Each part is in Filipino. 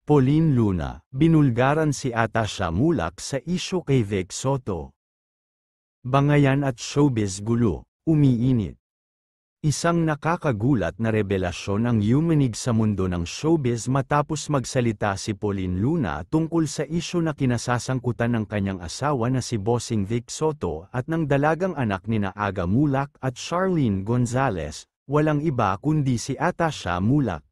Pauline Luna, binulgaran si Atasha Mulak sa isyu kay Vic Soto. Bangayan at showbiz gulo, umiinit. Isang nakakagulat na revelasyon ang yumanig sa mundo ng showbiz matapos magsalita si Pauline Luna tungkol sa isyu na kinasasangkutan ng kanyang asawa na si Bossing Vic Soto at ng dalagang anak nina Aga Mulak at Charlene Gonzalez, walang iba kundi si Atasha Mulak.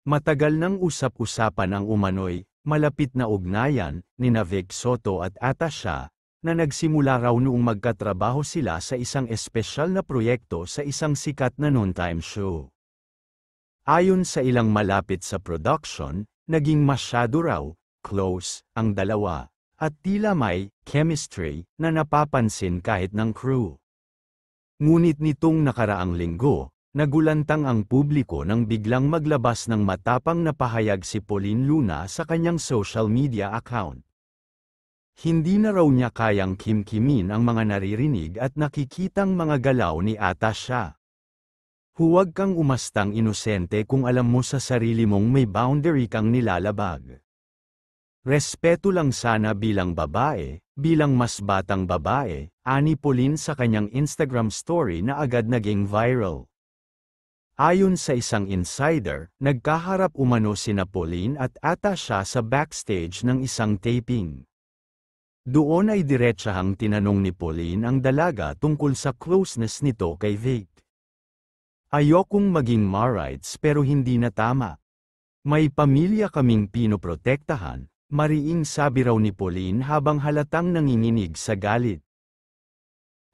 Matagal nang usap-usapan ang umano'y malapit na ugnayan nina Vic Soto at Atasha, na nagsimula raw noong magkatrabaho sila sa isang espesyal na proyekto sa isang sikat na noontime show. Ayon sa ilang malapit sa production, naging masyado raw close ang dalawa, at tila may chemistry na napapansin kahit ng crew. Ngunit nitong nakaraang linggo, nagulantang ang publiko nang biglang maglabas ng matapang na pahayag si Pauline Luna sa kanyang social media account. Hindi na raw niya kayang kimkimin ang mga naririnig at nakikitang mga galaw ni Atasha. Huwag kang umastang inosente kung alam mo sa sarili mong may boundary kang nilalabag. Respeto lang sana bilang babae, bilang mas batang babae, ani Pauline sa kanyang Instagram story na agad naging viral. Ayon sa isang insider, nagkaharap umano sina Pauline at Atasha sa backstage ng isang taping. Doon ay diretsahang tinanong ni Pauline ang dalaga tungkol sa closeness nito kay Vic. Ayokong maging marites pero hindi na tama. May pamilya kaming pinoprotektahan, mariing sabi raw ni Pauline habang halatang nanginginig sa galit.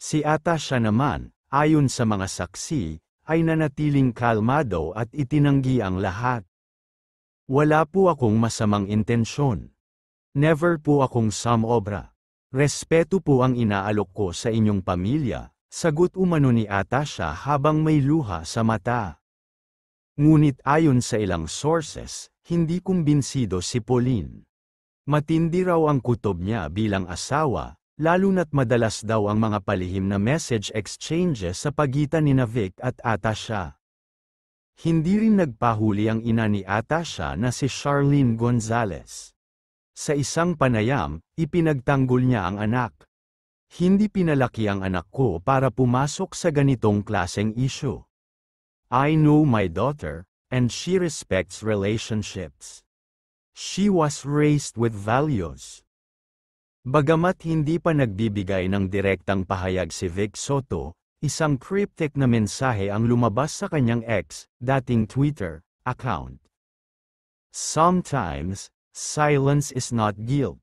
Si Atasha naman, ayon sa mga saksi, ay nanatiling kalmado at itinanggi ang lahat. Wala po akong masamang intensyon. Never po akong samobra. Respeto po ang inaalok ko sa inyong pamilya, sagot umano ni Atasha habang may luha sa mata. Ngunit ayon sa ilang sources, hindi kumbinsido si Pauline. Matindi raw ang kutob niya bilang asawa, lalo na't madalas daw ang mga palihim na message exchanges sa pagitan nina Vic at Atasha. Hindi rin nagpahuli ang ina ni Atasha na si Charlene Gonzalez. Sa isang panayam, ipinagtanggol niya ang anak. Hindi pinalaki ang anak ko para pumasok sa ganitong klaseng issue. I know my daughter, and she respects relationships. She was raised with values. Bagamat hindi pa nagbibigay ng direktang pahayag si Vic Soto, isang cryptic na mensahe ang lumabas sa kanyang ex, dating Twitter, account. Sometimes, silence is not guilt.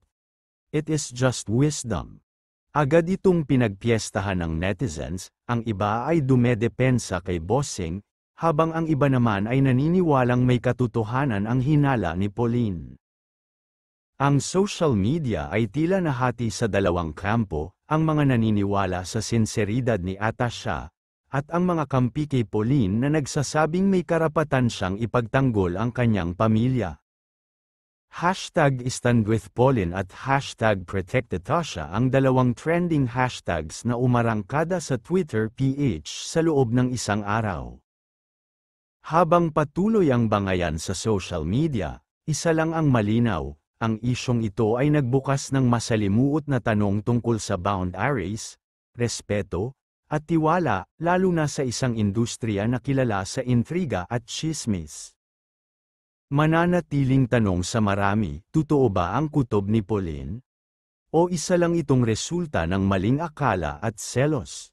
It is just wisdom. Agad itong pinagpiestahan ng netizens, ang iba ay dumedepensa kay Bossing, habang ang iba naman ay naniniwalang may katotohanan ang hinala ni Pauline. Ang social media ay tila nahati sa dalawang kampo, ang mga naniniwala sa sinseridad ni Atasha, at ang mga kampi kay Pauline na nagsasabing may karapatan siyang ipagtanggol ang kanyang pamilya. #StandWithPauline at #ProtectAtasha ang dalawang trending hashtags na umarangkada sa Twitter PH sa loob ng isang araw. Habang patuloy ang bangayan sa social media, isa lang ang malinaw. Ang isyong ito ay nagbukas ng masalimuot na tanong tungkol sa boundaries, respeto, at tiwala, lalo na sa isang industriya na kilala sa intriga at tsismis. Mananatiling tanong sa marami, totoo ba ang kutob ni Pauline? O isa lang itong resulta ng maling akala at selos?